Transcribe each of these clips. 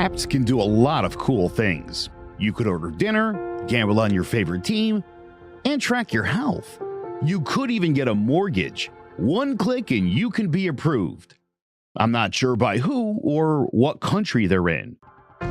Apps can do a lot of cool things. You could order dinner, gamble on your favorite team, and track your health. You could even get a mortgage. One click and you can be approved. I'm not sure by who or what country they're in.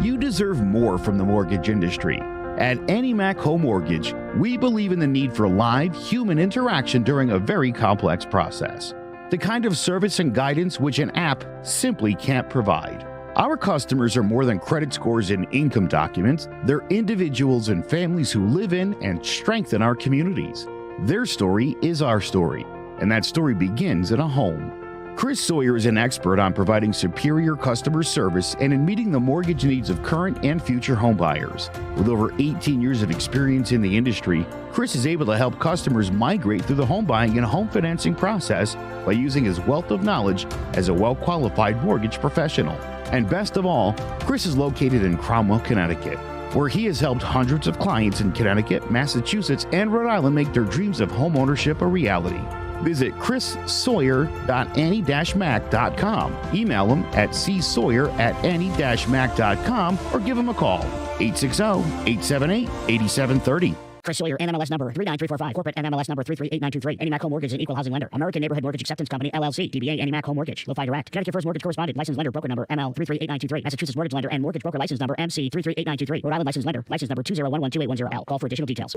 You deserve more from the mortgage industry. At AnyMac Home Mortgage, we believe in the need for live human interaction during a very complex process. The kind of service and guidance which an app simply can't provide. Our customers are more than credit scores and income documents. They're individuals and families who live in and strengthen our communities. Their story is our story, and that story begins in a home. Chris Sawyer is an expert on providing superior customer service and in meeting the mortgage needs of current and future homebuyers. With over 18 years of experience in the industry, Chris is able to help customers migrate through the home buying and home financing process by using his wealth of knowledge as a well-qualified mortgage professional. And best of all, Chris is located in Cromwell, Connecticut, where he has helped hundreds of clients in Connecticut, Massachusetts, and Rhode Island make their dreams of homeownership a reality. Visit chrissawyer.any-mac.com. Email him at csawyer@any-mac.com or give him a call, 860-878-8730. Chris Sawyer, NMLS number 39345, corporate NMLS number 338923. AnyMac Home Mortgage is an equal housing lender. American Neighborhood Mortgage Acceptance Company, LLC. DBA AnyMac Home Mortgage. Lo-Fi Direct. Connecticut First Mortgage Correspondent. License Lender. Broker number ML 338923. Massachusetts Mortgage Lender and Mortgage Broker License number MC 338923. Rhode Island License Lender. License number 2011280L. Call for additional details.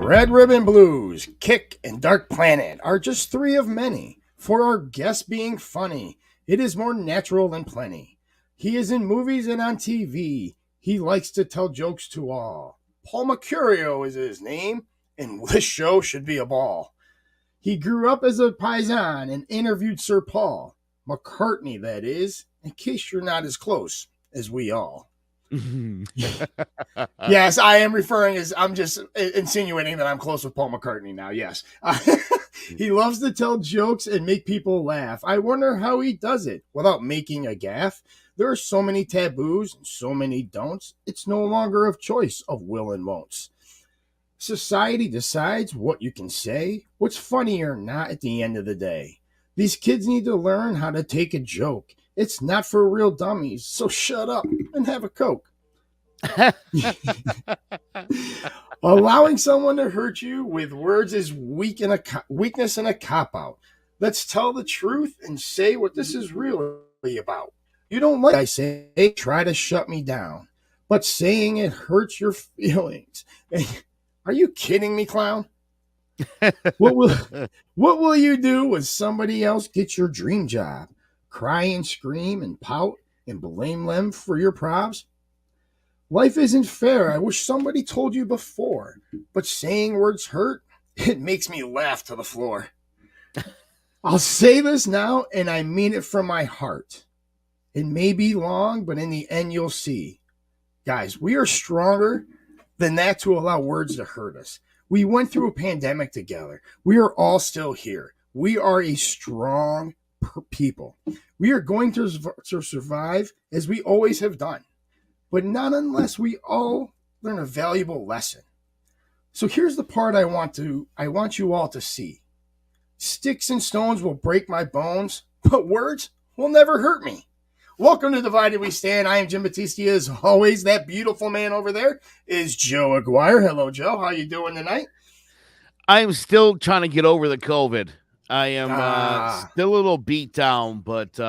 Red Ribbon Blues, Kick, and Dark Planet are just three of many. For our guest being funny, it is more natural than plenty. He is in movies and on TV. He likes to tell jokes to all. Paul Mecurio is his name, and this show should be a ball. He grew up as a paisan and interviewed Sir Paul McCartney, that is, in case you're not as close as we all. Yes, I am I'm just insinuating that I'm close with Paul McCartney now. Yes. He loves to tell jokes and make people laugh. I wonder how he does it without making a gaffe. There are so many taboos and so many don'ts. It's no longer of choice of will and won'ts. Society decides what you can say, what's funny or not at the end of the day. These kids need to learn how to take a joke. It's not for real dummies, so shut up and have a Coke. Allowing someone to hurt you with words is weakness and a cop-out. Let's tell the truth and say what this is really about. You don't like I say, try to shut me down, but saying it hurts your feelings. Are you kidding me, clown? What will you do when somebody else gets your dream job? Cry and scream and pout and blame them for your probs? Life isn't fair. I wish somebody told you before. But saying words hurt, it makes me laugh to the floor. I'll say this now, and I mean it from my heart. It may be long, but in the end, you'll see. Guys, we are stronger than that to allow words to hurt us. We went through a pandemic together. We are all still here. We are a strong people. We are going to survive as we always have done, but not unless we all learn a valuable lesson. So here's the part I want you all to see. Sticks and stones will break my bones, but words will never hurt me. Welcome to Divided We Stand. I am Jim Batista. As always, that beautiful man over there is Joe Aguirre. Hello, Joe. How you doing tonight? I'm still trying to get over the COVID. I am still a little beat down, but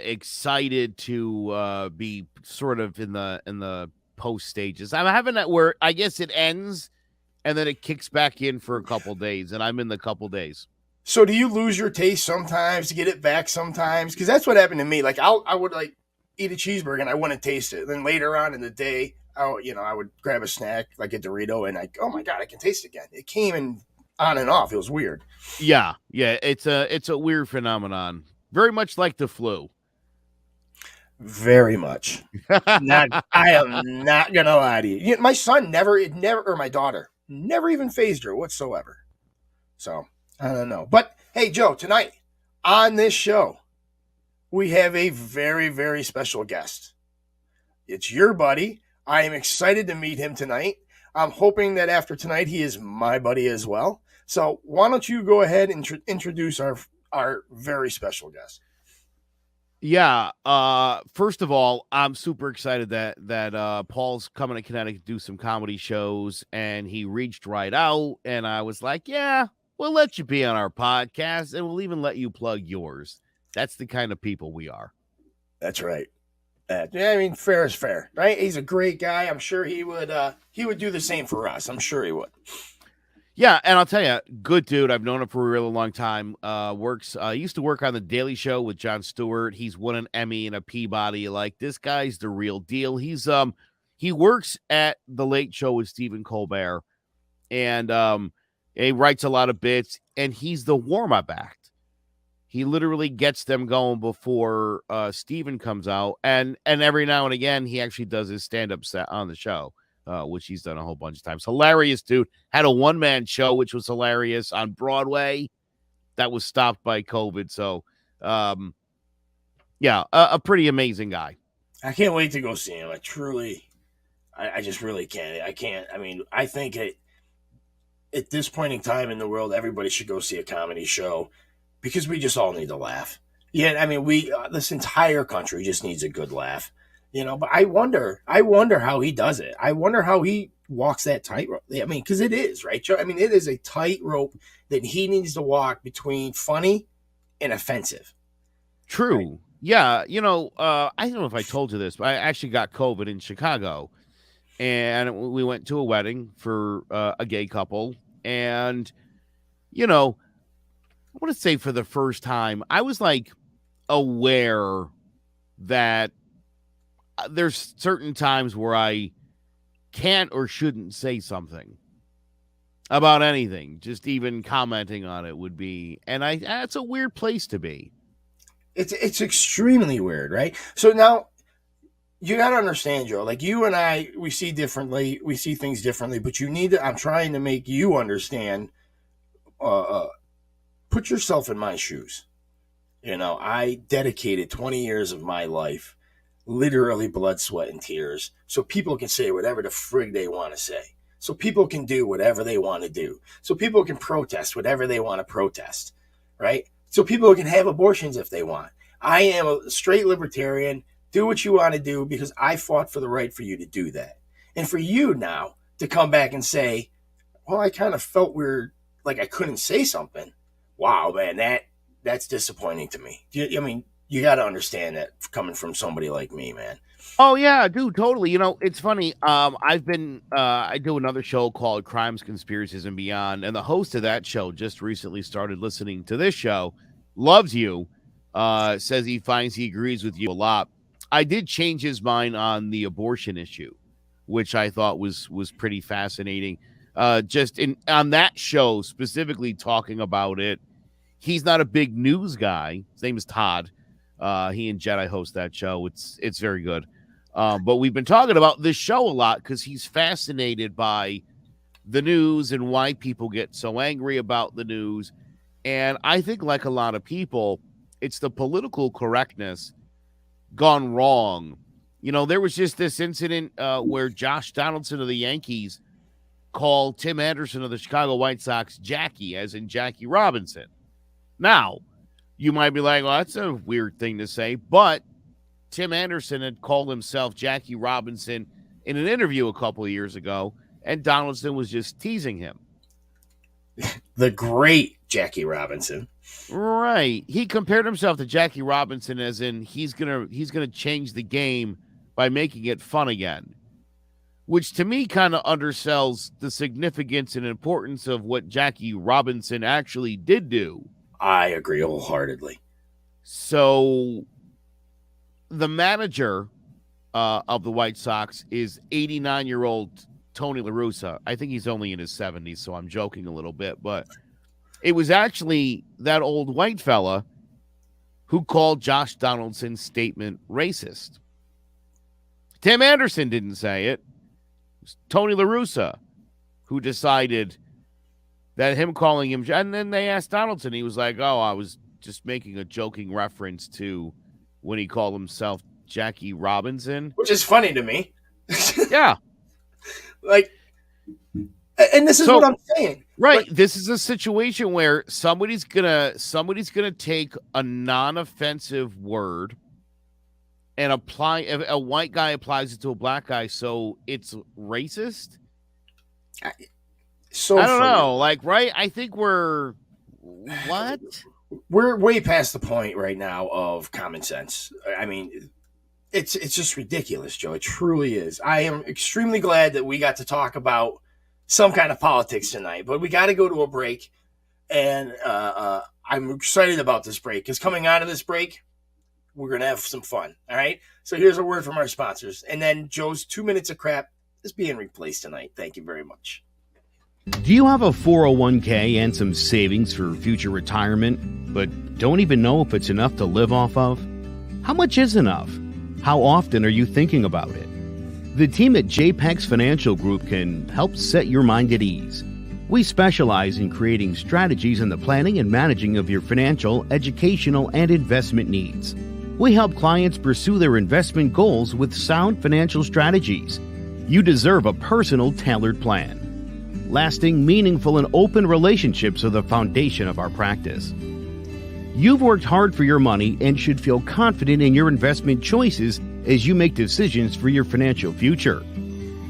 excited to be sort of in the post stages. I'm having that where I guess it ends and then it kicks back in for a couple days, and I'm in the couple days. So do you lose your taste sometimes to get it back sometimes? Because that's what happened to me. Like I would like eat a cheeseburger and I wouldn't taste it. Then later on in the day, I would grab a snack like a Dorito and oh my God, I can taste it again. It came in on and off. It was weird. Yeah. It's a weird phenomenon. Very much like the flu. Very much. I am not gonna lie to you. My son or my daughter never even phased her whatsoever. So I don't know. But hey, Joe, tonight on this show, we have a very, very special guest. It's your buddy. I am excited to meet him tonight. I'm hoping that after tonight, he is my buddy as well. So why don't you go ahead and introduce our very special guest? Yeah. First of all, I'm super excited that Paul's coming to Connecticut to do some comedy shows, and he reached right out, and I was like, yeah, we'll let you be on our podcast, and we'll even let you plug yours. That's the kind of people we are. That's right. I mean, fair is fair, right? He's a great guy. I'm sure he would do the same for us. I'm sure he would. Yeah, and I'll tell you, good dude. I've known him for a really long time. Used to work on The Daily Show with Jon Stewart. He's won an Emmy and a Peabody. Like, this guy's the real deal. He works at The Late Show with Stephen Colbert, and he writes a lot of bits, and he's the warm-up act. He literally gets them going before Stephen comes out, and every now and again, he actually does his stand-up set on the show. Which he's done a whole bunch of times. Hilarious dude. Had a one-man show, which was hilarious on Broadway. That was stopped by COVID. So, yeah, a pretty amazing guy. I can't wait to go see him. I just really can't. I can't. I mean, I think at this point in time in the world, everybody should go see a comedy show because we just all need to laugh. Yeah, I mean, this entire country just needs a good laugh. But I wonder how he does it. I wonder how he walks that tightrope. I mean, because it is, right, Joe? I mean, it is a tightrope that he needs to walk between funny and offensive. True. Right? Yeah. I don't know if I told you this, but I actually got COVID in Chicago, and we went to a wedding for a gay couple. And, I want to say for the first time, I was like aware that there's certain times where I can't or shouldn't say something about anything. Just even commenting on it would be, and that's a weird place to be. It's extremely weird, right? So now you got to understand, Joe, like you and I, we see things differently, but I'm trying to make you understand, put yourself in my shoes. I dedicated 20 years of my life, literally blood, sweat, and tears, so people can say whatever the frig they want to say. So people can do whatever they want to do. So people can protest whatever they want to protest, right? So people can have abortions if they want. I am a straight libertarian. Do what you want to do because I fought for the right for you to do that. And for you now to come back and say, well, I kind of felt weird, like I couldn't say something. Wow, man, that's disappointing to me. I mean, you got to understand that coming from somebody like me, man. Oh, yeah, dude, totally. It's funny. I do another show called Crimes, Conspiracies, and Beyond, and the host of that show just recently started listening to this show, loves you, says he finds he agrees with you a lot. I did change his mind on the abortion issue, which I thought was pretty fascinating. On that show, specifically talking about it, he's not a big news guy. His name is Todd. He and Jedi host that show. It's very good. But we've been talking about this show a lot because he's fascinated by the news and why people get so angry about the news. And I think, like a lot of people, it's the political correctness gone wrong. There was just this incident where Josh Donaldson of the Yankees called Tim Anderson of the Chicago White Sox Jackie, as in Jackie Robinson. Now, you might be like, well, that's a weird thing to say, but Tim Anderson had called himself Jackie Robinson in an interview a couple of years ago, and Donaldson was just teasing him. The great Jackie Robinson. Right. He compared himself to Jackie Robinson as in he's gonna change the game by making it fun again, which to me kind of undersells the significance and importance of what Jackie Robinson actually did do. I agree wholeheartedly. So the manager of the White Sox is 89-year-old Tony La Russa. I think he's only in his 70s, so I'm joking a little bit. But it was actually that old white fella who called Josh Donaldson's statement racist. Tim Anderson didn't say it. It was Tony La Russa who decided that him calling him, and then they asked Donaldson, he was like, oh, I was just making a joking reference to when he called himself Jackie Robinson. Which is funny to me. Yeah. Like, and this is what I'm saying. Right. Like, this is a situation where somebody's gonna take a non-offensive word and apply, a white guy applies it to a black guy, so it's racist. So I don't know. Like, right? I think we're way past the point right now of common sense. I mean, it's just ridiculous, Joe. It truly is. I am extremely glad that we got to talk about some kind of politics tonight, but we got to go to a break, and I'm excited about this break because coming out of this break, we're gonna have some fun. All right. So here's a word from our sponsors, and then Joe's 2 minutes of crap is being replaced tonight. Thank you very much. Do you have a 401k and some savings for future retirement, but don't even know if it's enough to live off of? How much is enough? How often are you thinking about it? The team at JPEX Financial Group can help set your mind at ease. We specialize in creating strategies in the planning and managing of your financial, educational, and investment needs. We help clients pursue their investment goals with sound financial strategies. You deserve a personal, tailored plan. Lasting, meaningful, and open relationships are the foundation of our practice. You've worked hard for your money and should feel confident in your investment choices as you make decisions for your financial future.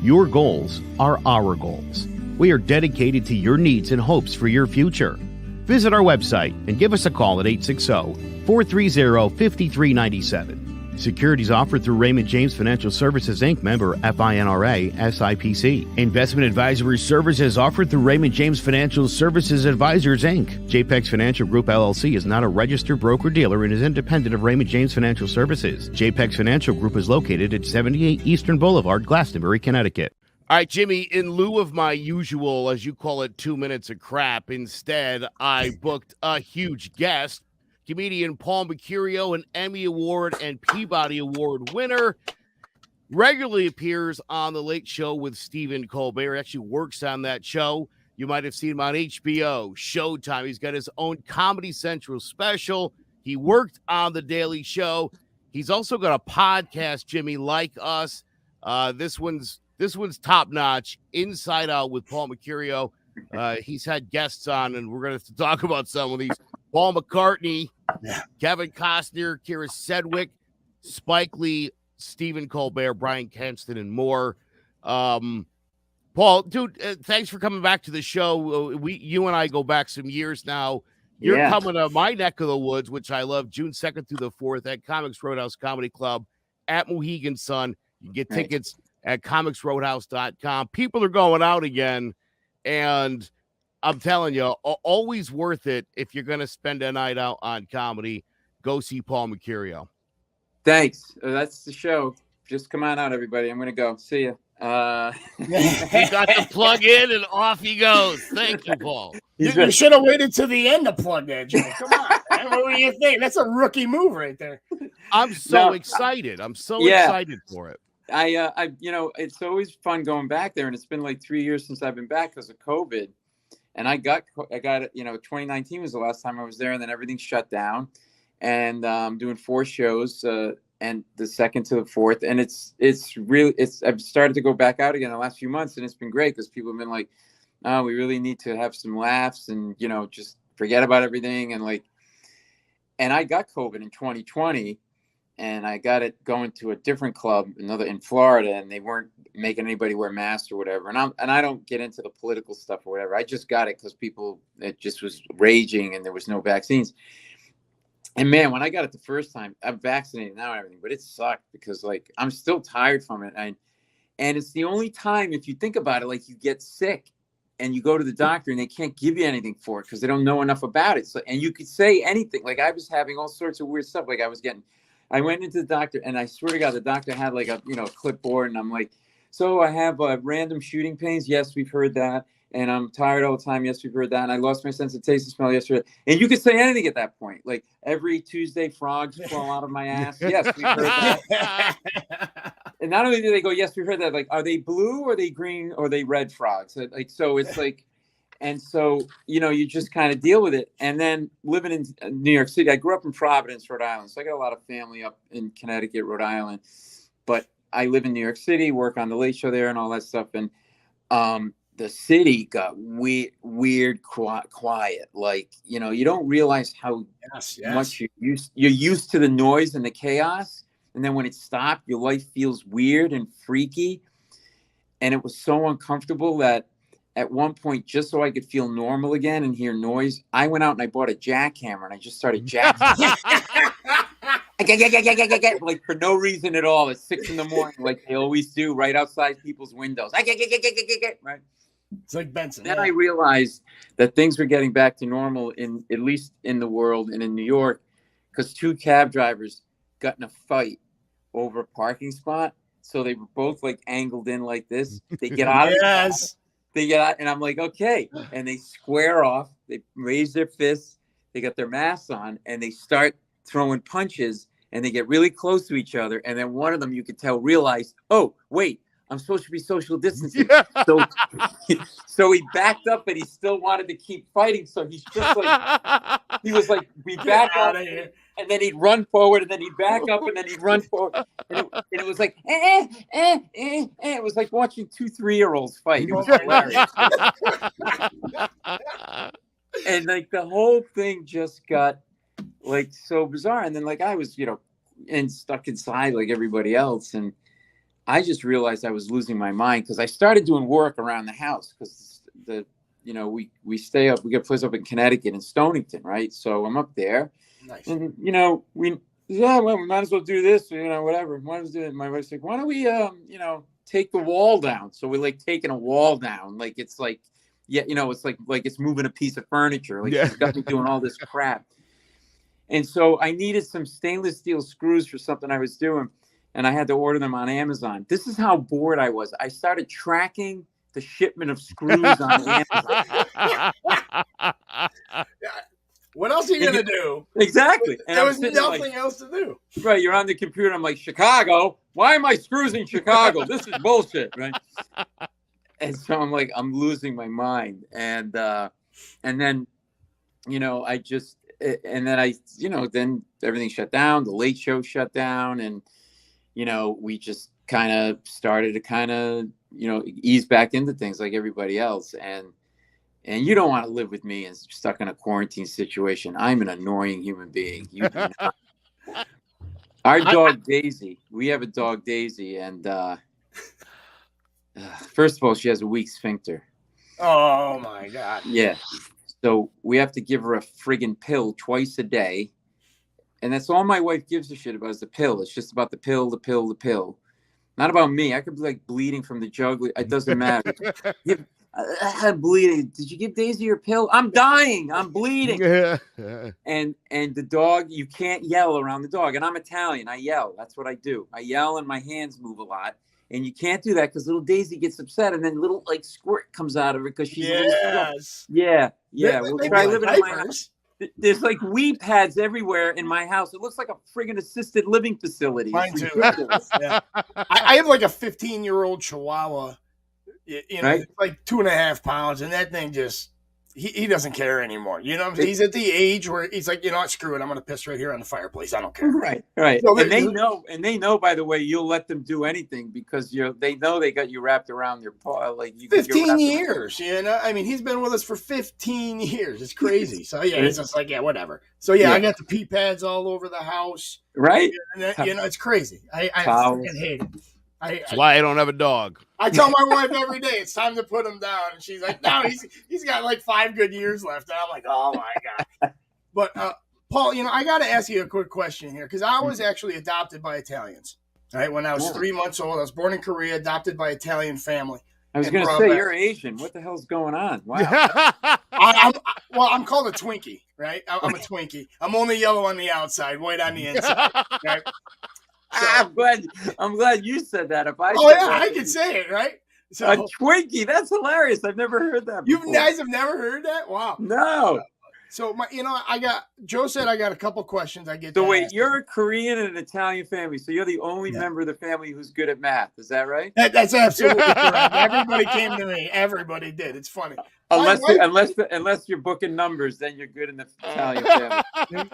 Your goals are our goals. We are dedicated to your needs and hopes for your future. Visit our website and give us a call at 860-430-5397. Securities offered through Raymond James Financial Services, Inc., member FINRA, SIPC. Investment advisory services offered through Raymond James Financial Services Advisors, Inc. JPEX Financial Group, LLC is not a registered broker-dealer and is independent of Raymond James Financial Services. JPEX Financial Group is located at 78 Eastern Boulevard, Glastonbury, Connecticut. All right, Jimmy, in lieu of my usual, as you call it, 2 minutes of crap, instead, I booked a huge guest. Comedian Paul Mecurio, an Emmy Award and Peabody Award winner, regularly appears on The Late Show with Stephen Colbert. He actually works on that show. You might have seen him on HBO, Showtime. He's got his own Comedy Central special. He worked on The Daily Show. He's also got a podcast, Jimmy, like us. This one's top notch, Inside Out with Paul Mecurio. He's had guests on, and we're going to talk about some of these. Paul McCartney, Kevin Costner, Kyra Sedgwick, Spike Lee, Stephen Colbert, Bryan Cranson, and more. Paul, dude, thanks for coming back to the show. You and I go back some years now. You're coming to my neck of the woods, which I love, June 2nd through the 4th at Comix Roadhouse Comedy Club at Mohegan Sun. You can get tickets at ComixRoadhouse.com. People are going out again, and I'm telling you, always worth it if you're going to spend a night out on comedy. Go see Paul Mecurio. Thanks. That's the show. Just come on out, everybody. I'm going to go. See you. He got the plug in, and off he goes. Thank you, Paul. You should have waited to the end to plug that, Joe. Come on. What do you think? That's a rookie move right there. I'm so excited. I'm so excited for it. I it's always fun going back there, and it's been like 3 years since I've been back because of COVID. And I got it, 2019 was the last time I was there, and then everything shut down. And doing 4 shows, and the 2nd to the 4th. And I've started to go back out again the last few months, and it's been great because people have been like, oh, we really need to have some laughs and, just forget about everything. And I got COVID in 2020, and I got it going to a different club, another in Florida, and they weren't making anybody wear masks or whatever. And I don't get into the political stuff or whatever. I just got it because it just was raging and there was no vaccines. And man, when I got it the first time, I'm vaccinated now and everything, but it sucked because I'm still tired from it. And it's the only time, if you think about it, you get sick and you go to the doctor and they can't give you anything for it because they don't know enough about it. So, and you could say anything. I was having all sorts of weird stuff. I went into the doctor, and I swear to God, the doctor had a clipboard, and I'm like, so I have random shooting pains. Yes, we've heard that. And I'm tired all the time. Yes, we've heard that. And I lost my sense of taste and smell yesterday. And you could say anything at that point. Every Tuesday, frogs fall out of my ass. Yes, we've heard that. And not only do they go, yes, we heard that. Are they blue or are they green or are they red frogs? So it's And so, you just kind of deal with it. And then living in New York City, I grew up in Providence, Rhode Island. So I got a lot of family up in Connecticut, Rhode Island. But I live in New York City, work on the Late Show there and all that stuff. And the city got weird, quiet. Like, you don't realize how much you're used to the noise and the chaos. And then when it stopped, your life feels weird and freaky. And it was so uncomfortable that at one point, just so I could feel normal again and hear noise, I went out and I bought a jackhammer and I just started jacking. Like for no reason at all at 6 a.m, like they always do, right outside people's windows. Right. It's like Benson. Then I realized that things were getting back to normal at least in the world and in New York, because 2 cab drivers got in a fight over a parking spot. So they were both like angled in like this. They get out of the car. They get out, and I'm like, okay. And they square off. They raise their fists. They got their masks on, and they start throwing punches. And they get really close to each other. And then one of them, you could tell, realized, oh, wait, I'm supposed to be social distancing. Yeah. So he backed up, and he still wanted to keep fighting. So he's just like, he was like, we back up, and then he'd run forward, and then he'd back up, and then he'd run forward. And it was like, It was like watching 2 3-year-olds fight. It was hilarious. And like the whole thing just got like so bizarre. And then like I was, and stuck inside like everybody else. And I just realized I was losing my mind, because I started doing work around the house, because we stay up, we get a place up in Connecticut in Stonington, right? So I'm up there. Nice. And we might as well do this, whatever. Might as well do it. My wife's like, why don't we take the wall down? So we're like taking a wall down, like it's like, it's like it's moving a piece of furniture. Like she's got me doing all this crap. And so I needed some stainless steel screws for something I was doing, and I had to order them on Amazon. This is how bored I was. I started tracking the shipment of screws on Amazon. What else are you going to do? Exactly. And there was nothing else to do. Right. You're on the computer. I'm like, Chicago? Why are my screws in Chicago? This is bullshit. Right. And so I'm like, I'm losing my mind. And then, then everything shut down. The Late Show shut down. And, we just kind of started to ease back into things like everybody else. And you don't want to live with me and stuck in a quarantine situation. I'm an annoying human being. You do not. Our dog Daisy, we have a dog Daisy, and first of all, she has a weak sphincter. Oh my God. Yeah. So we have to give her a friggin' pill twice a day. And that's all my wife gives a shit about is the pill. It's just about the pill, the pill, the pill. Not about me. I could be like bleeding from the jugular. It doesn't matter. I'm bleeding. Did you give Daisy your pill? I'm dying. I'm bleeding. And the dog, you can't yell around the dog. And I'm Italian. I yell. That's what I do. I yell and my hands move a lot. And you can't do that because little Daisy gets upset, and then little like squirt comes out of her because she's a little. Yeah. We'll try living in my house. There's like weed pads everywhere in my house. It looks like a friggin' assisted living facility. Mine too. Yeah. I have like a 15-year-old Chihuahua. Right? Like 2.5 pounds, and that thing just he doesn't care anymore. He's at the age where he's like, screw it, I'm gonna piss right here on the fireplace. I don't care. Right. So and they know, by the way, you'll let them do anything because they know they got you wrapped around their paw. Like 15 years, I mean, he's been with us for 15 years. It's crazy. So it's just like, whatever. So I got the pee pads all over the house. Right. And it's crazy. I freaking hate it. That's why I don't have a dog. I tell my wife every day it's time to put him down, and she's like, "No, he's got like 5 good years left." And I'm like, "Oh my God!" But Paul, I got to ask you a quick question here, because I was actually adopted by Italians. Right, when I was 3 months old, I was born in Korea, adopted by Italian family. I was going to say you're Asian. What the hell's going on? Wow. I'm called a Twinkie, right? I'm a Twinkie. I'm only yellow on the outside, white on the inside. Right? So, I'm glad you said that. I could say it, right? So, a Twinkie, that's hilarious. I've never heard that before. You guys have never heard that? Wow. No. So Joe said I got a couple questions. I get. So to wait, ask you're him. a Korean and an Italian family, so you're the only member of the family who's good at math. Is that right? That's absolutely correct. Everybody came to me. Everybody did. It's funny. Unless you're booking numbers, then you're good in the Italian family.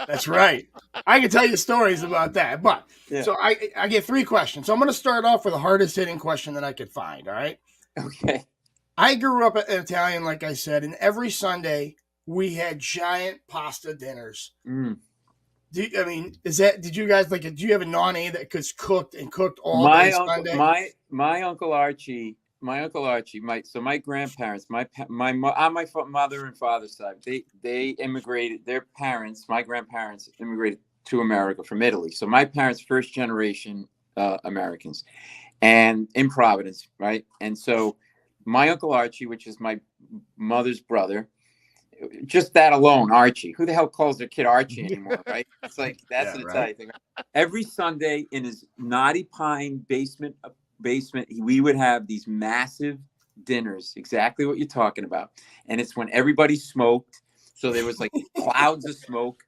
That's right. I can tell you stories about that. But so I get 3 questions. So I'm going to start off with the hardest hitting question that I could find. All right. Okay. I grew up Italian, like I said, and every Sunday we had giant pasta dinners. Mm. Did you guys do you have a nanny that gets cooked all day Sunday? My Uncle Archie, my grandparents, my mother and father's side, they immigrated. Their parents, my grandparents, immigrated to America from Italy. So my parents, first generation Americans, and in Providence, right? And so my Uncle Archie, which is my mother's brother, just that alone, Archie. Who the hell calls their kid Archie anymore, right? It's like that's an Italian thing. Every Sunday in his Knotty Pine basement, we would have these massive dinners, exactly what you're talking about. And it's when everybody smoked, so there was like clouds of smoke,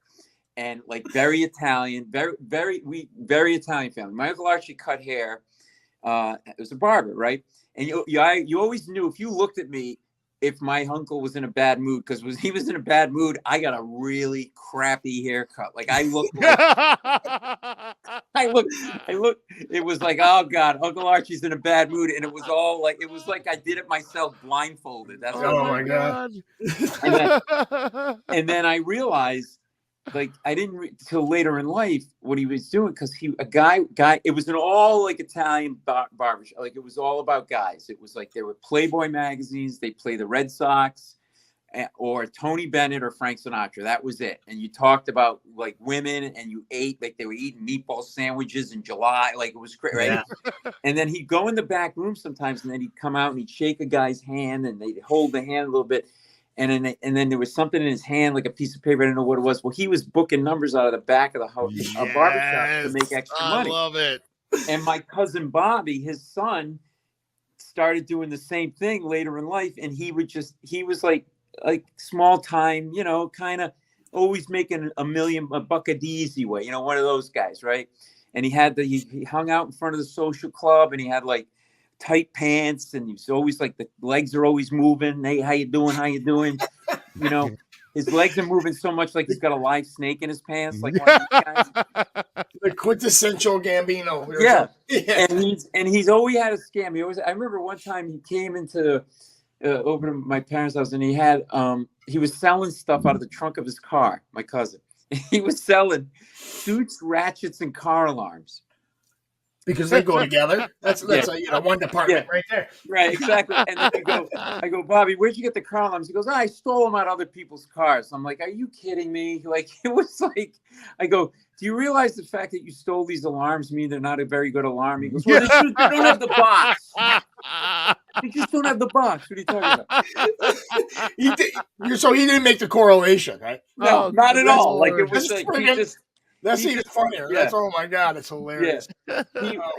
and like very Italian, very Italian family. My Uncle Archie cut hair. It was a barber, right? And you always knew if you looked at me, if my uncle was in a bad mood, because he was in a bad mood, I got a really crappy haircut. Like I looked it was like, oh God, Uncle Archie's in a bad mood. And it was like I did it myself blindfolded. That's my God. And then I realized, like, I didn't till later in life what he was doing, because a guy. It was an all like Italian barbershop. Like it was all about guys. It was like they were Playboy magazines. They play the Red Sox, or Tony Bennett or Frank Sinatra. That was it. And you talked about like women, and you ate like they were eating meatball sandwiches in July. Like it was great, right? Yeah. And then he'd go in the back room sometimes, and then he'd come out and he'd shake a guy's hand, and they'd hold the hand a little bit. And then there was something in his hand, like a piece of paper. I don't know what it was. Well, he was booking numbers out of the back of the house, a barbershop, to make extra money. I love it. And my cousin Bobby, his son, started doing the same thing later in life. And he was like small time, kind of always making a buck a easy way, one of those guys, right? And he hung out in front of the social club, and he had like tight pants, and he's always like the legs are always moving. Hey, how you doing? His legs are moving so much like he's got a live snake in his pants, like one of these guys. The quintessential Gambino. Yeah. And he's always had a scam. I remember one time he came into opening my parents' house, and he was selling stuff out of the trunk of his car, my cousin. He was selling suits, ratchets, and car alarms. Because they go together. That's one department right there. Right, exactly. And then I go, Bobby, where'd you get the car alarms? He goes, I stole them out of other people's cars. I'm like, are you kidding me? Like, it was like, I go, do you realize the fact that you stole these alarms mean they're not a very good alarm? He goes, well, they don't have the box. They just don't have the box. What are you talking about? So he didn't make the correlation, right? No, not at all. Like, it was like, that's even funnier. Yeah. That's, oh my God, it's hilarious. Yeah.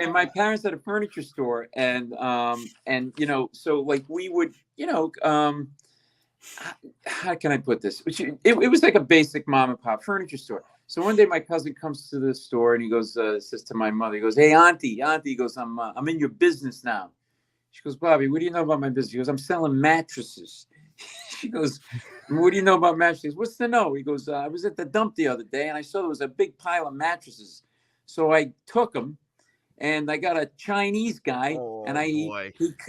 And my parents had a furniture store, and so like we would, how can I put this? It was like a basic mom and pop furniture store. So one day my cousin comes to the store, and he goes, says to my mother, he goes, hey, auntie, he goes, I'm in your business now. She goes, Bobby, what do you know about my business? He goes, I'm selling mattresses. She goes, what do you know about mattresses? What's the no? He goes, I was at the dump the other day, and I saw there was a big pile of mattresses. So I took them, and I got a Chinese guy,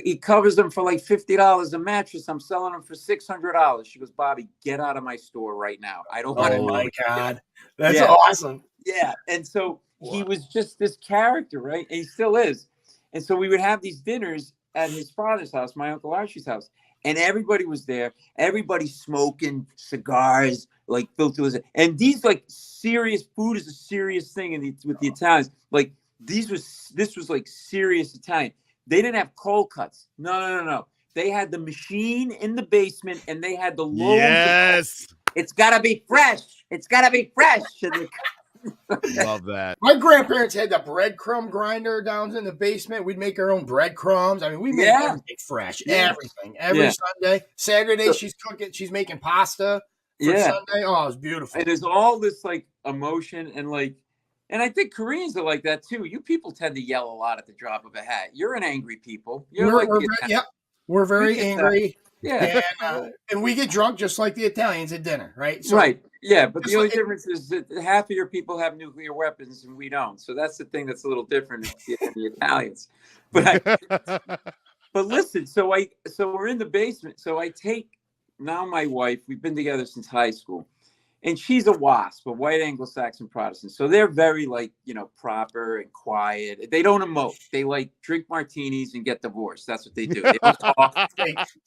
he covers them for like $50 a mattress. I'm selling them for $600. She goes, Bobby, get out of my store right now. I don't want to. Oh my God, that's awesome. Yeah, and so he was just this character, right? And he still is. And so we would have these dinners at his father's house, my Uncle Archie's house. And everybody was there. Everybody smoking cigars, like filters. And these like serious food is a serious thing with the Italians. Like this was like serious Italian. They didn't have cold cuts. No. They had the machine in the basement, and they had the loaves. Yes. It's gotta be fresh. It's gotta be fresh. Love that. My grandparents had the breadcrumb grinder down in the basement. We'd make our own breadcrumbs. I mean, we made everything fresh. Everything. Every Sunday. Saturday, she's cooking. She's making pasta. for Yeah. Sunday. Oh, it was beautiful. And there's all this like emotion and like, and I think Koreans are like that too. You people tend to yell a lot at the drop of a hat. You're an angry people. You're We're very get that. angry. Yeah. And we get drunk just like the Italians at dinner, right? So, right. Yeah, but the just only like- difference is that half of your people have nuclear weapons and we don't. So that's the thing that's a little different than the Italians. But listen, so we're in the basement. So I take now my wife. We've been together since high school, and she's a WASP, a white Anglo-Saxon Protestant. So they're very like proper and quiet. They don't emote. They like drink martinis and get divorced. That's what they do. They don't talk.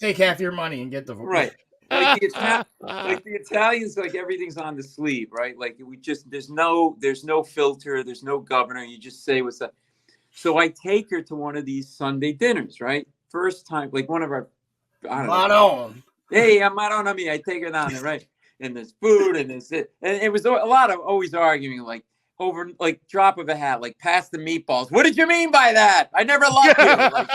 Take half your money and get divorced. Right. Like the Italians, like everything's on the sleeve, right? Like we just there's no filter, there's no governor. You just say what's up. So I take her to one of these Sunday dinners, right? First time, like one of our, I don't know. Hey, I'm not on me. I take her down there, right? And there's food and there's it. And it was a lot of always arguing, like over, like drop of a hat, like pass the meatballs. What did you mean by that? I never loved you. Like,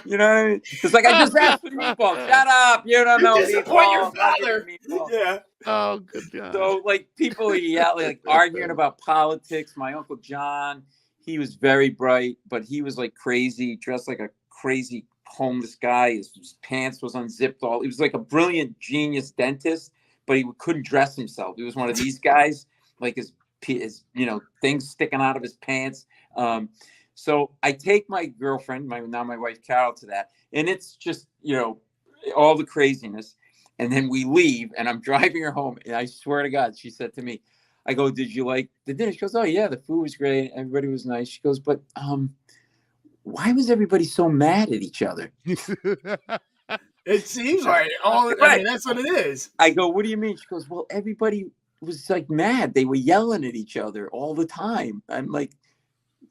you know what I mean? It's like, I just asked for the meatballs. Shut up. You don't know disappoint your meatballs. father. Yeah. Oh, good God. So like people are yelling, like arguing about politics. My Uncle John, he was very bright, but he was like crazy, dressed like a crazy homeless guy. His pants was unzipped all. He was like a brilliant genius dentist, but he couldn't dress himself. He was one of these guys, like his things sticking out of his pants. So I take my girlfriend, my wife Carol, to that, and it's just all the craziness. And then we leave, and I'm driving her home, and I swear to God, she said to me, I go, "Did you like the dinner?" She goes, "Oh yeah, the food was great. Everybody was nice." She goes, "But why was everybody so mad at each other?" It seems like I mean, that's what it is. I go, "What do you mean?" She goes, "Well, everybody was like mad. They were yelling at each other all the time." I'm like,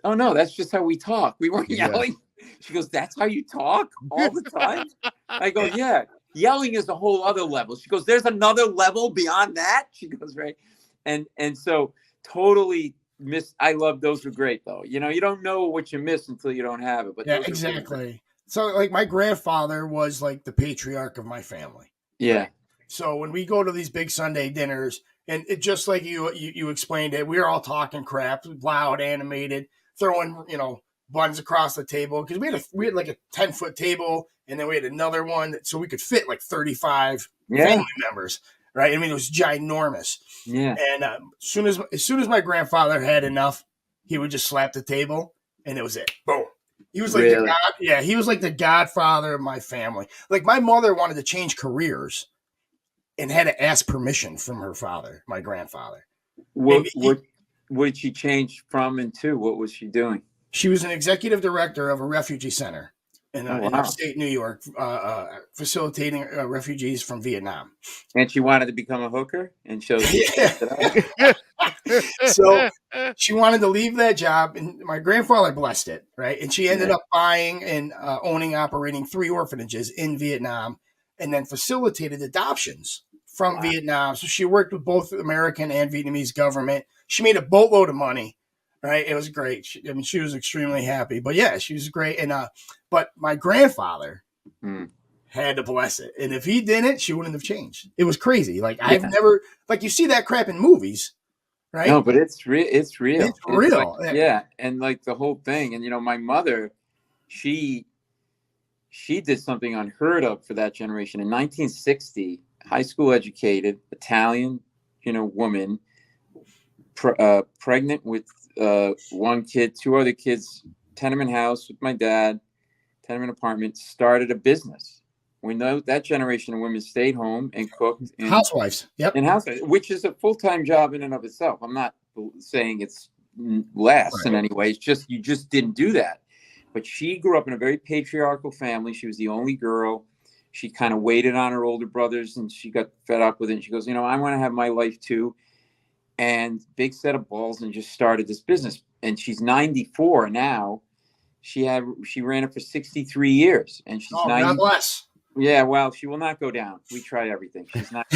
"Oh no, that's just how we talk. We weren't yelling." She goes, "That's how you talk all the time?" I go, "Yeah. Yelling is a whole other level." She goes, "There's another level beyond that?" She goes, "Right." And so totally I love those were great though. You don't know what you miss until you don't have it. But yeah, exactly. So like my grandfather was like the patriarch of my family. Yeah. Right? So when we go to these big Sunday dinners, and it just like you explained it, we were all talking crap, loud, animated, throwing buns across the table because we had like a 10-foot table, and then we had another one so we could fit like 35 family members. Right, I mean it was ginormous. Yeah, and as soon as my grandfather had enough, he would just slap the table, and it was it. Boom. He was like he was like the godfather of my family. Like my mother wanted to change careers, and had to ask permission from her father, my grandfather. What did she change from and to? What was she doing? She was an executive director of a refugee center in upstate New York, facilitating refugees from Vietnam. And she wanted to become a hooker, and so she wanted to leave that job, and my grandfather blessed it, right? And she ended up buying and owning, operating 3 orphanages in Vietnam, and then facilitated adoptions from Vietnam. So she worked with both American and Vietnamese government. She made a boatload of money. Right, it was great. She was extremely happy. But yeah, she was great. And but my grandfather had to bless it, and if he didn't, she wouldn't have changed. It was crazy. Like I've never you see that crap in movies, right? No, but it's real. It's real. It's real. Like, and like the whole thing. And my mother, she did something unheard of for that generation. In 1960, high school educated Italian, woman, pregnant with 1 kid, 2 other kids, tenement house with my dad, tenement apartment, started a business. We know that generation of women stayed home and cooked. And housewives. Yep. And housewives, which is a full-time job in and of itself. I'm not saying it's less in any way. It's just, you just didn't do that. But she grew up in a very patriarchal family. She was the only girl. She kind of waited on her older brothers, and she got fed up with it. And she goes, I want to have my life too. And big set of balls, and just started this business. And she's 94 now. She ran it for 63 years, and she's 90. God bless. Yeah, well, she will not go down. We try everything. She's not.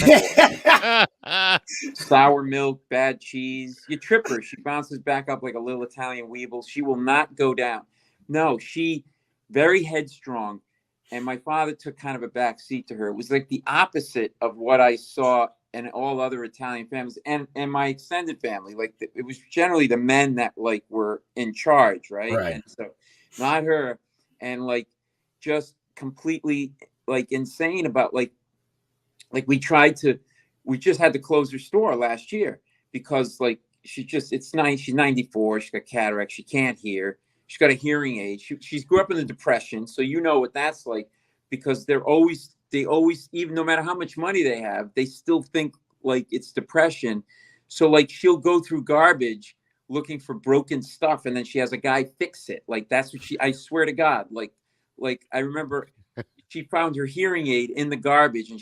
Sour milk, bad cheese. You trip her. She bounces back up like a little Italian weeble. She will not go down. No, she very headstrong. and my father took kind of a back seat to her. It was like the opposite of what I saw in all other Italian families and my extended family. Like it was generally the men that like were in charge, right? And so not her, and like just completely like insane about like we just had to close her store last year because like it's nice. She's 94. She's got cataract. She can't hear. She's got a hearing aid. She's grew up in the Depression. So you know what that's like, because they always, even no matter how much money they have, they still think like it's depression. So like she'll go through garbage looking for broken stuff. And then she has a guy fix it. Like that's what I swear to God, like I remember she found her hearing aid in the garbage and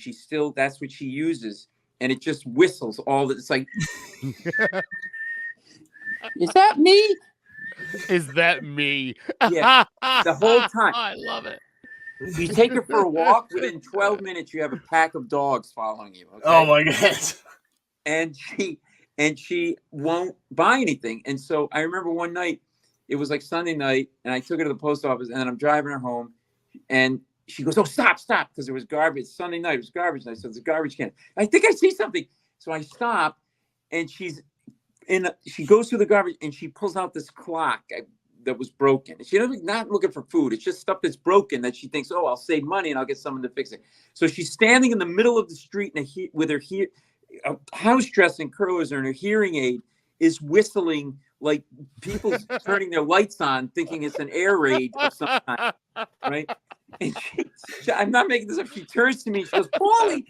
that's what she uses. And it just whistles all that. It's like, is that me? Is that me? Yeah, the whole time. I love it. You take her for a walk, within 12 minutes, you have a pack of dogs following you. Okay? Oh my God. And she won't buy anything. And so I remember one night, it was like Sunday night, and I took her to the post office, and then I'm driving her home, and she goes, "Oh, stop," because there was garbage. Sunday night, it was garbage night, so it's a garbage can. I think I see something. So I stop, and she goes through the garbage, and she pulls out this clock that was broken. She doesn't not looking for food. It's just stuff that's broken that she thinks, oh, I'll save money and I'll get someone to fix it. So she's standing in the middle of the street with her house dress and curlers and her hearing aid is whistling like people turning their lights on, thinking it's an air raid of some kind, right? And I'm not making this up. She turns to me. She goes, Paulie,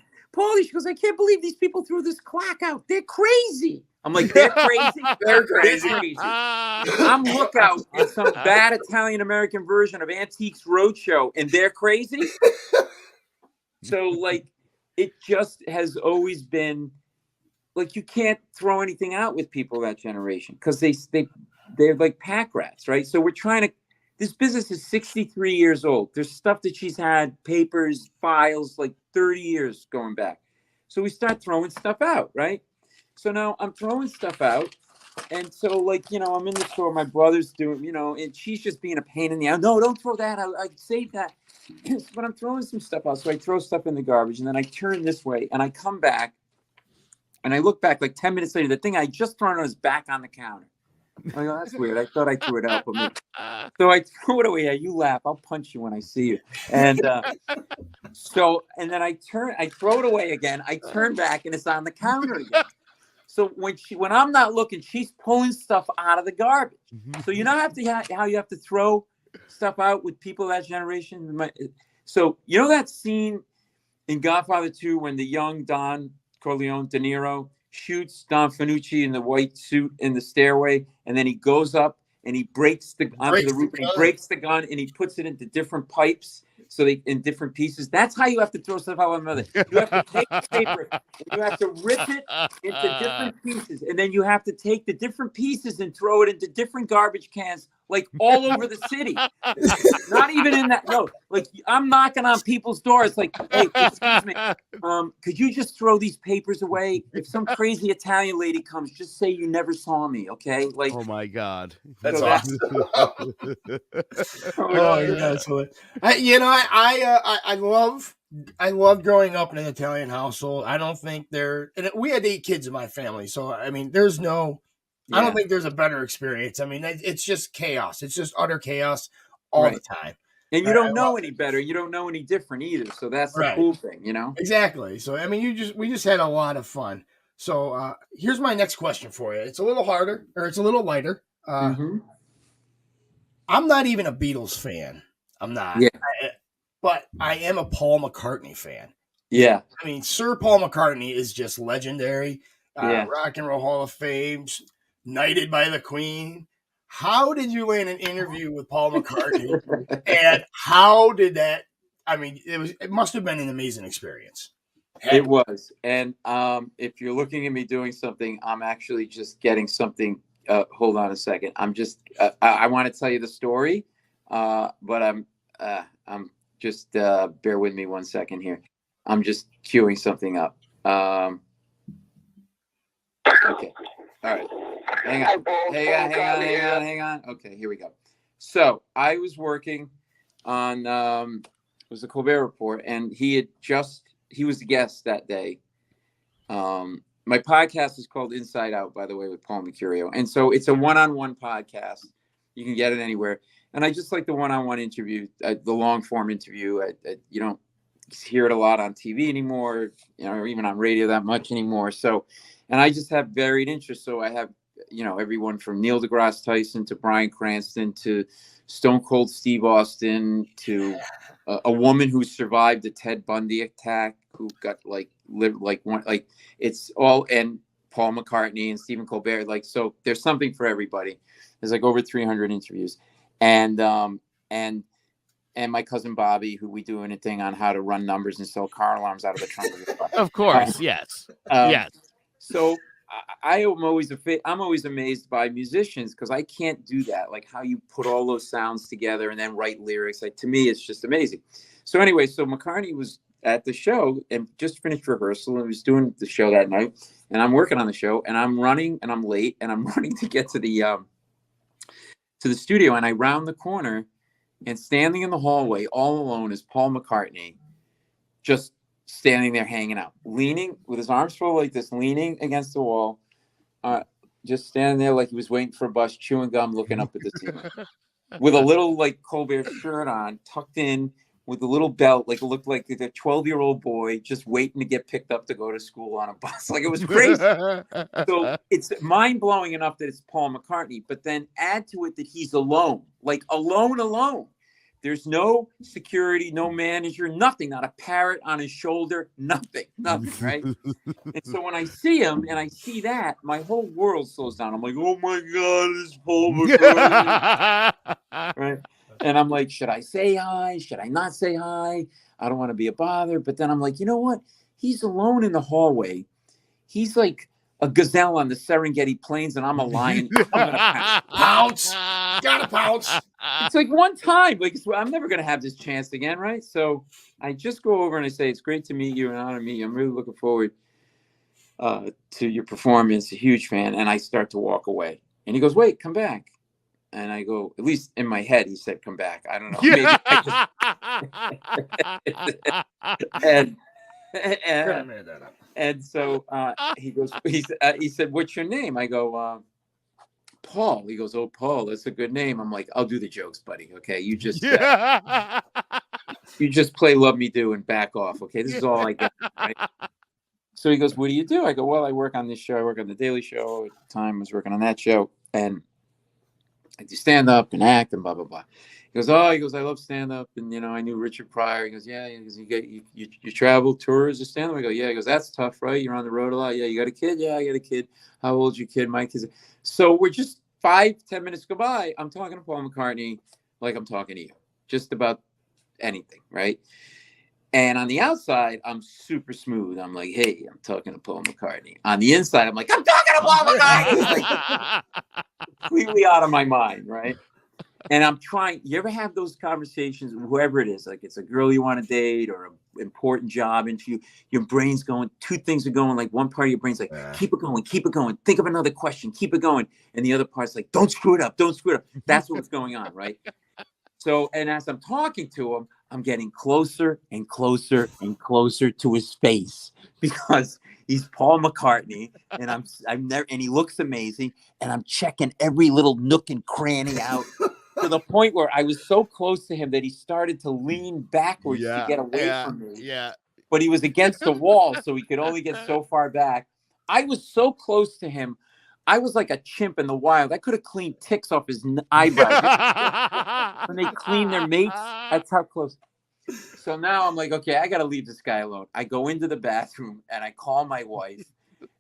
she goes, I can't believe these people threw this clock out. They're crazy. I'm like, they're crazy. They're crazy. I'm Lookout in some bad Italian-American version of Antiques Roadshow, and they're crazy. So, like, it just has always been, like, you can't throw anything out with people that generation because they're like pack rats, right? So we're trying to, this business is 63 years old. There's stuff that she's had, papers, files, like 30 years going back. So we start throwing stuff out, right? So now I'm throwing stuff out. And so, like, I'm in the store, my brother's doing, and she's just being a pain in the ass. No, don't throw that. I saved that. But I'm throwing some stuff out. So I throw stuff in the garbage, and then I turn this way, and I come back, and I look back like 10 minutes later. The thing I just thrown is back on the counter. I go, that's weird. I thought I threw it out. So I threw it away. Yeah, you laugh. I'll punch you when I see you. And and then I throw it away again. I turn back, and it's on the counter again. So when I'm not looking, she's pulling stuff out of the garbage. So you know how you have to throw stuff out with people of that generation? So you know that scene in Godfather 2 when the young Don Corleone, De Niro, shoots Don Fanucci in the white suit in the stairway, and then he goes up and he breaks the gun and he puts it into different pipes. So they in different pieces. That's how you have to throw stuff out. You have to take the paper and you have to rip it into different pieces, and then you have to take the different pieces and throw it into different garbage cans, like all over the city. Not even in that. No, like I'm knocking on people's doors, like, hey, excuse me, could you just throw these papers away? If some crazy Italian lady comes, just say you never saw me, okay? Like, oh my God, that's awesome. Oh yeah, I love growing up in an Italian household. I don't think we had 8 kids in my family, so I mean, I don't think there's a better experience. I mean, it's just chaos. It's just utter chaos all the time. And you don't know any better. You don't know any different either. So that's the cool thing, Exactly. So I mean, we just had a lot of fun. So here's my next question for you. It's a little harder, or it's a little lighter. I'm not even a Beatles fan. I'm not. Yeah. But I am a Paul McCartney fan. Yeah. I mean, Sir Paul McCartney is just legendary. Rock and Roll Hall of Fame, knighted by the Queen. How did you land an interview with Paul McCartney? And how did that? I mean, it must have been an amazing experience. It was. And if you're looking at me doing something, I'm actually just getting something. Hold on a second. I'm just. I want to tell you the story, but I'm just. Bear with me 1 second here. I'm just queuing something up. Okay. All right. Hang on. Okay, here we go. So I was working on was the Colbert Report, and he was the guest that day. My podcast is called Inside Out, by the way, with Paul Mecurio. And so it's a one-on-one podcast. You can get it anywhere. And I just like the one-on-one interview, the long-form interview. You don't hear it a lot on TV anymore, or even on radio that much anymore. So, and I just have varied interests. So I have, everyone from Neil deGrasse Tyson to Bryan Cranston to Stone Cold Steve Austin to a woman who survived the Ted Bundy attack, who got it's all, and Paul McCartney and Stephen Colbert. So there's something for everybody. There's over 300 interviews, and my cousin Bobby, who we do anything on how to run numbers and sell car alarms out of the trunk of the car. Of course, yes. Yes. So I'm always amazed by musicians, because I can't do that. Like how you put all those sounds together and then write lyrics. To me, it's just amazing. So anyway, so McCartney was at the show and just finished rehearsal and was doing the show that night. And I'm working on the show, and I'm running, and I'm late, and I'm running to get to the studio. And I round the corner, and standing in the hallway all alone is Paul McCartney, just standing there hanging out, leaning with his arms folded like this, leaning against the wall, just standing there like he was waiting for a bus, chewing gum, looking up at the ceiling, with a little Colbert shirt on, tucked in, with a little belt, it looked like a 12-year-old boy just waiting to get picked up to go to school on a bus. It was crazy. So it's mind-blowing enough that it's Paul McCartney, but then add to it that he's alone, alone. There's no security, no manager, nothing, not a parrot on his shoulder, nothing, right? And so when I see him and I see that, my whole world slows down. I'm like, oh my God, it's Paul McCartney. Right? And I'm like, should I say hi? Should I not say hi? I don't want to be a bother. But then I'm like, you know what? He's alone in the hallway. He's like a gazelle on the Serengeti Plains, and I'm a lion. I'm gonna Pounce. Gotta pounce. It's one time. I'm never going to have this chance again, right? So I just go over and I say, it's great to meet you and honor me. I'm really looking forward to your performance. A huge fan. And I start to walk away. And he goes, wait, come back. And I go, at least in my head, he said, come back. I don't know. Maybe and so he goes, he said, what's your name? I go, Paul. He goes, oh, Paul, that's a good name. I'm like, I'll do the jokes, buddy. Okay. You just play Love Me Do and back off. Okay. This is all I got. Right? So he goes, what do you do? I go, well, I work on this show. I work on the Daily Show. At the time I was working on that show. And I do stand up and act and blah, blah, blah. He goes, I love stand up. And, I knew Richard Pryor. He goes, yeah. He goes, you travel tours to stand up? I go, yeah. He goes, that's tough, right? You're on the road a lot. Yeah. You got a kid? Yeah, I got a kid. How old's your kid? My kid's. So we're just 5-10 minutes go by. I'm talking to Paul McCartney like I'm talking to you, just about anything, right? And on the outside, I'm super smooth. I'm like, hey, I'm talking to Paul McCartney. On the inside, I'm like, I'm talking to Paul McCartney. Completely out of my mind, right? And I'm trying. You ever have those conversations, whoever it is, it's a girl you want to date or an important job interview, your brain's going, two things are going, one part of your brain's like, keep it going, think of another question, keep it going. And the other part's like, don't screw it up. That's what's going on, right? So, and as I'm talking to him, I'm getting closer and closer and closer to his face, because he's Paul McCartney, and I'm there, and he looks amazing, and I'm checking every little nook and cranny out to the point where I was so close to him that he started to lean backwards to get away from me. Yeah. But he was against the wall, so he could only get so far back. I was so close to him. I was like a chimp in the wild. I could have cleaned ticks off his eyebrows. When they clean their mates, that's how close. So now I'm like, okay, I got to leave this guy alone. I go into the bathroom and I call my wife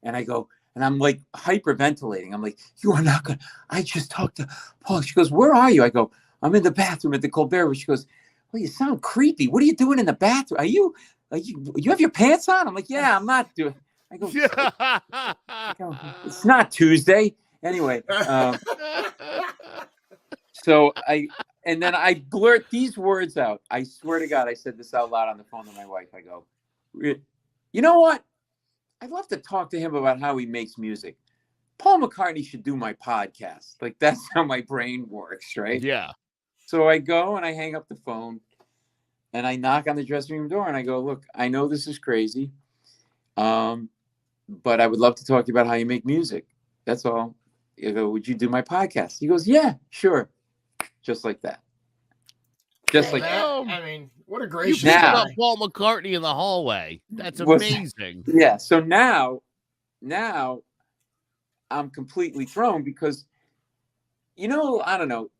and I go, and I'm like hyperventilating. I'm like, you are not going to, I just talked to Paul. She goes, where are you? I go, I'm in the bathroom at the Colbert. She goes, well, you sound creepy. What are you doing in the bathroom? You have your pants on? I'm like, yeah, I'm not doing. I go, it's not Tuesday. Anyway. So and then I blurt these words out. I swear to God, I said this out loud on the phone to my wife. I go, you know what? I'd love to talk to him about how he makes music. Paul McCartney should do my podcast. That's how my brain works, right? Yeah. So I go and I hang up the phone. and I knock on the dressing room door and I go, look, I know this is crazy, but I would love to talk to you about how you make music. That's all. I go, would you do my podcast? He goes, yeah, sure. Just like that. Just like that. I mean, what a gracious You picked Now- up Paul McCartney in the hallway. That's amazing. Yeah. So now I'm completely thrown because, I don't know,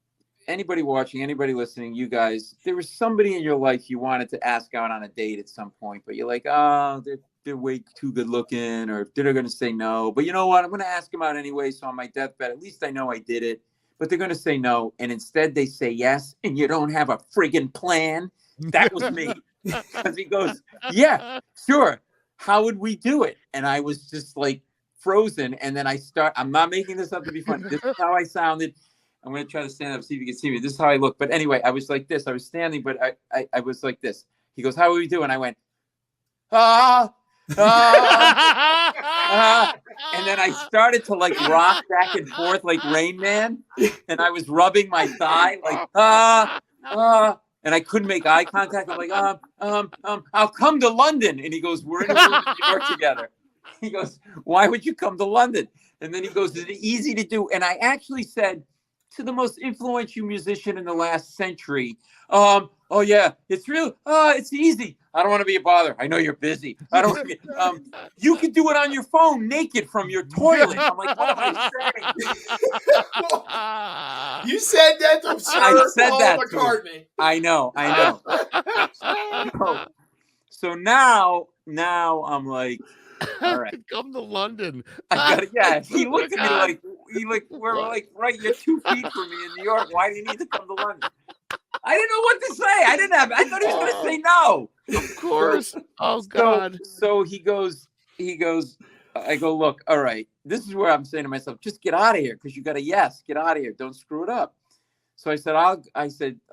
anybody watching, anybody listening, you guys, there was somebody in your life you wanted to ask out on a date at some point, but you're like, oh, they're way too good looking, or they're going to say no. But you know what? I'm going to ask them out anyway. So on my deathbed, at least I know I did it. But they're going to say no. And instead they say yes. And you don't have a friggin' plan. That was me. Because he goes, yeah, sure. How would we do it? And I was just like frozen. And then I'm not making this up to be funny. This is how I sounded. I'm going to try to stand up, see if you can see me. This is how I look. But anyway, I was like this. I was standing, but I was like this. He goes, how would we do? And I went, and then I started to like rock back and forth like Rain Man, and I was rubbing my thigh like and I couldn't make eye contact. I'm like I'll come to London, and he goes, we're in New York together. He goes, why would you come to London? And then he goes, is it easy to do? And I actually said to the most influential musician in the last century, oh yeah, it's real. It's easy. I don't want to be a bother. I know you're busy. I don't want to be, you can do it on your phone naked from your toilet. I'm like, what am I saying? You said that to Sir I said Paul that McCartney. I know. So now I'm like, all right. Come to London. I got it. Yeah. He looked at me like, we're like, right, you're 2 feet from me in New York. Why do you need to come to London? I didn't know what to say. I thought he was going to say no. Of course. Oh God. So he goes, I go, look, all right, this is where I'm saying to myself, just get out of here. Cause you got a yes, get out of here. Don't screw it up. So I said,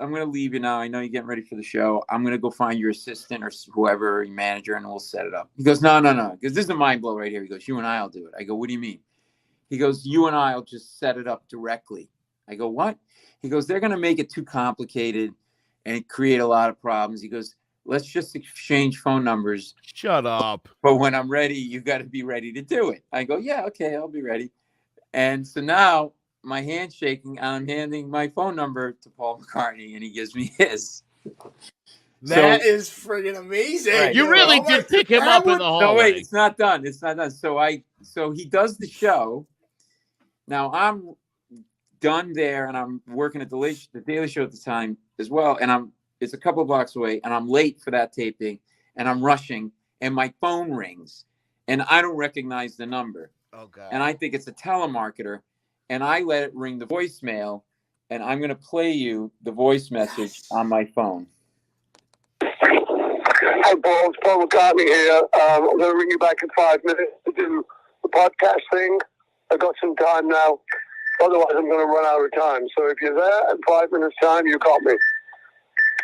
I'm going to leave you now. I know you're getting ready for the show. I'm going to go find your assistant or whoever, your manager, and we'll set it up. He goes, no. Because this is a mind blow right here. He goes, you and I'll do it. I go, what do you mean? He goes, you and I'll just set it up directly. I go, what? He goes, they're going to make it too complicated and create a lot of problems. He goes, let's just exchange phone numbers. Shut up. But when I'm ready, you got to be ready to do it. I go, yeah, okay, I'll be ready. And so now my hand's shaking. I'm handing my phone number to Paul McCartney, and he gives me his. That is friggin' amazing. Right. You really did pick him up in the hallway. No, wait, it's not done. It's not done. So he does the show. Now I'm done there, and I'm working at the Daily Show at the time as well, and it's a couple of blocks away, and I'm late for that taping, and I'm rushing, and my phone rings, and I don't recognize the number. Oh God. And I think it's a telemarketer, and I let it ring the voicemail, and I'm going to play you the voice message on my phone. Hi, Paul. It's Paul McCartney here. I'm going to ring you back in 5 minutes to do the podcast thing. I've got some time now. Otherwise, I'm going to run out of time. So if you're there in 5 minutes' time, you got me.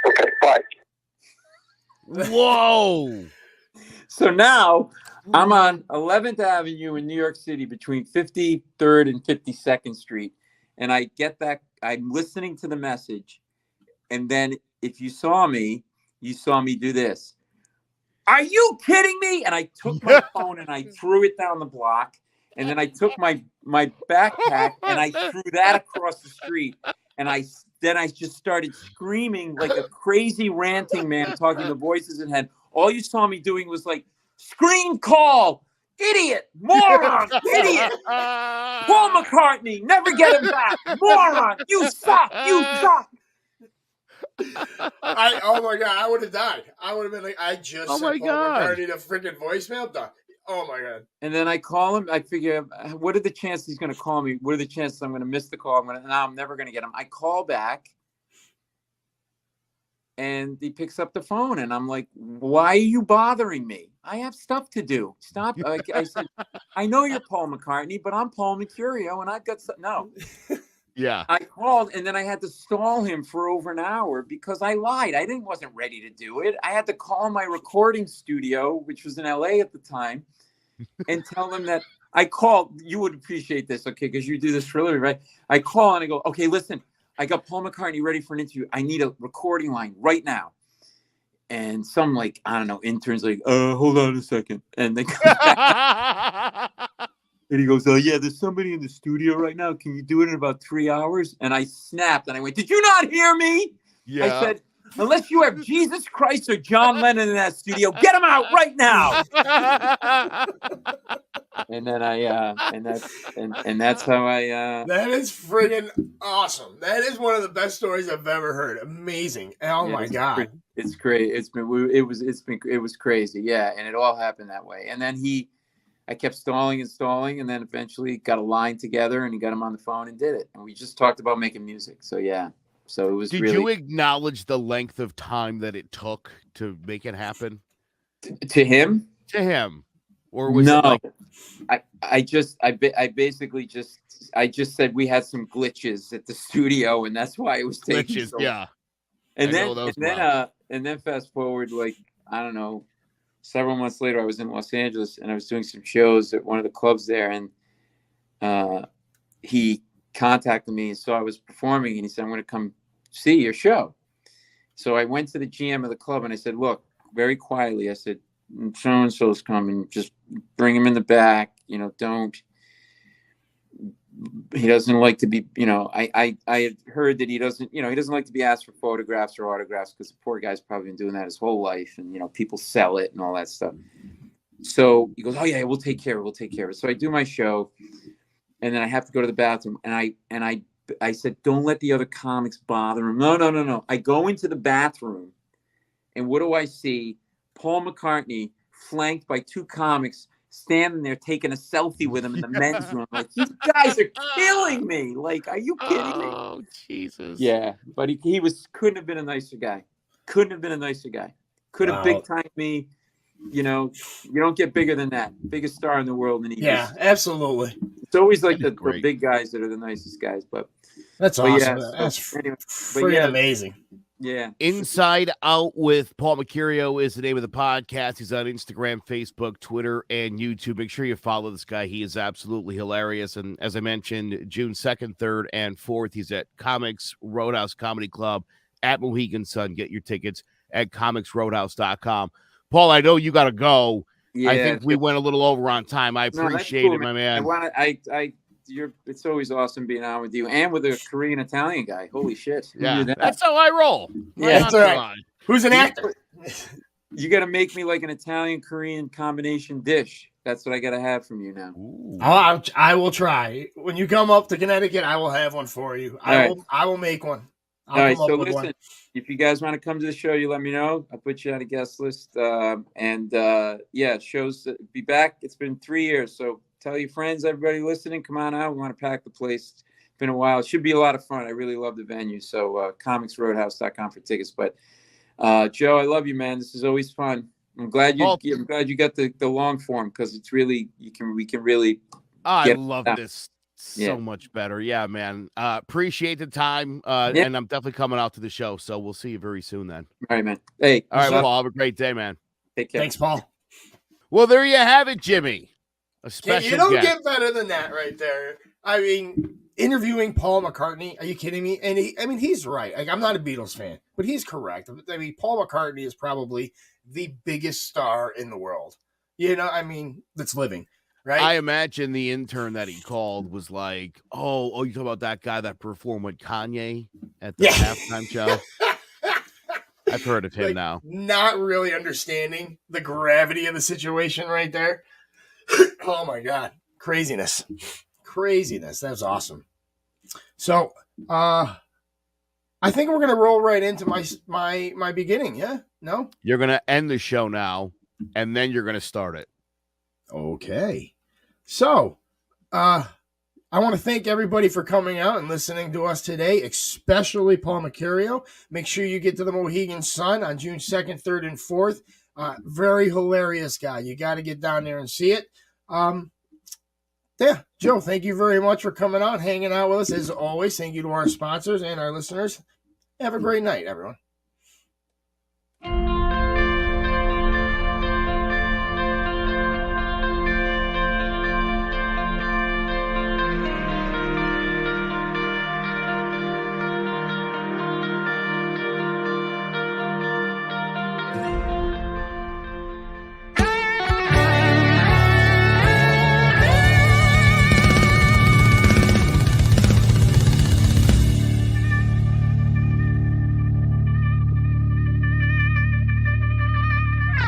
Okay, bye. Whoa. So now I'm on 11th Avenue in New York City between 53rd and 52nd Street. And I get that. I'm listening to the message. And then if you saw me do this. Are you kidding me? And I took my phone and I threw it down the block. And then I took my backpack and I threw that across the street. And then I just started screaming like a crazy ranting man talking to voices in head. All you saw me doing was like, screen call, idiot, moron, idiot, Paul McCartney, never get him back, moron, you suck. Oh my God, I would have died. I would have been like, I just Oh sent my Paul God. McCartney the freaking voicemail. Done. Oh my God. And then I call him. I figure, what are the chances he's going to call me? What are the chances I'm going to miss the call? I'm never going to get him. I call back, and he picks up the phone, and I'm like, why are you bothering me? I have stuff to do. Stop. I said, I know you're Paul McCartney, but I'm Paul Mecurio, and I've got no. Yeah. I called, and then I had to stall him for over an hour because I lied. I wasn't ready to do it. I had to call my recording studio, which was in LA at the time, and tell them that I called. You would appreciate this, okay, because you do this for a living, right? I call, and I go, okay, listen, I got Paul McCartney ready for an interview. I need a recording line right now. and some like, I don't know, interns like, hold on a second. And they come back and he goes, yeah, there's somebody in the studio right now. Can you do it in about 3 hours? And I snapped and I went, did you not hear me? Yeah. I said, unless you have Jesus Christ or John Lennon in that studio, get him out right now. And then that's how I. That is friggin' awesome. That is one of the best stories I've ever heard. Amazing. Oh my God. It's great. It was crazy. Yeah. And it all happened that way. And then I kept stalling, and then eventually got a line together and he got him on the phone and did it. And we just talked about making music. So yeah. So it was Did you acknowledge the length of time that it took to make it happen? To him? To him. Or was no, it like... I basically just said we had some glitches at the studio and that's why it was taking glitches, so yeah. And then fast forward, like, I don't know, several months later, I was in Los Angeles and I was doing some shows at one of the clubs there, and he contacted me and saw I was performing and he said, I'm going to come see your show. So I went to the GM of the club and I said, look, very quietly, I said, so-and-so's coming, just bring him in the back, he doesn't like to be, I had heard that he doesn't like to be asked for photographs or autographs because the poor guy's probably been doing that his whole life and, people sell it and all that stuff. So he goes, oh yeah, we'll take care of it. So I do my show and then I have to go to the bathroom and I said, don't let the other comics bother him. No. I go into the bathroom and what do I see? Paul McCartney flanked by two comics standing there taking a selfie with him in the men's room. Like, these guys are killing me. Like, are you kidding me? Oh, Jesus. Yeah, but he couldn't have been a nicer guy. Could have big timed me. You don't get bigger than that. Biggest star in the world. And absolutely. It's always like the big guys that are the nicest guys. But that's awesome. Yeah, that's freaking amazing. Yeah. Inside Out with Paul Mecurio is the name of the podcast. He's on Instagram, Facebook, Twitter, and YouTube. Make sure you follow this guy. He is absolutely hilarious. And as I mentioned, June 2nd, 3rd, and 4th, he's at Comix Roadhouse Comedy Club at Mohegan Sun. Get your tickets at comixroadhouse.com. Paul, I know you got to go. Yeah, I think we went a little over on time. I appreciate it, my man. It's always awesome being on with you and with a Korean Italian guy. Holy shit. Yeah, that's how I roll. Yeah, that's right. Who's an actor? You got to make me like an Italian Korean combination dish. That's what I got to have from you now. Oh, I will try. When you come up to Connecticut, I will have one for you. I will make one. All right, so listen, if you guys want to come to the show, you let me know. I'll put you on a guest list. Shows be back. It's been 3 years, so tell your friends, everybody listening, come on out. We want to pack the place. It's been a while. It should be a lot of fun. I really love the venue. So comixroadhouse.com for tickets. But Joe, I love you, man. This is always fun. I'm glad you got the long form because it's really we can really. I love this so much better. Yeah, man. Appreciate the time. And I'm definitely coming out to the show. So we'll see you very soon then. All right, man. Hey, all right, Paul. Have a great day, man. Take care. Thanks, Paul. Well, there you have it, Jimmy. A special You don't guest. get better than that right there. I mean, interviewing Paul McCartney, are you kidding me? And he's right. Like, I'm not a Beatles fan, but he's correct. I mean, Paul McCartney is probably the biggest star in the world. That's living, right? I imagine the intern that he called was like, oh, you talk about that guy that performed with Kanye at the halftime show? I've heard of him now. Not really understanding the gravity of the situation right there. Oh my God. Craziness. That's awesome. So, I think we're going to roll right into my beginning. Yeah. No, you're going to end the show now and then you're going to start it. Okay. So, I want to thank everybody for coming out and listening to us today, especially Paul Mecurio. Make sure you get to the Mohegan Sun on June 2nd, 3rd, and 4th. Very hilarious guy. You got to get down there and see it. Joe, thank you very much for coming out, hanging out with us. As always, thank you to our sponsors and our listeners. Have a great night, everyone.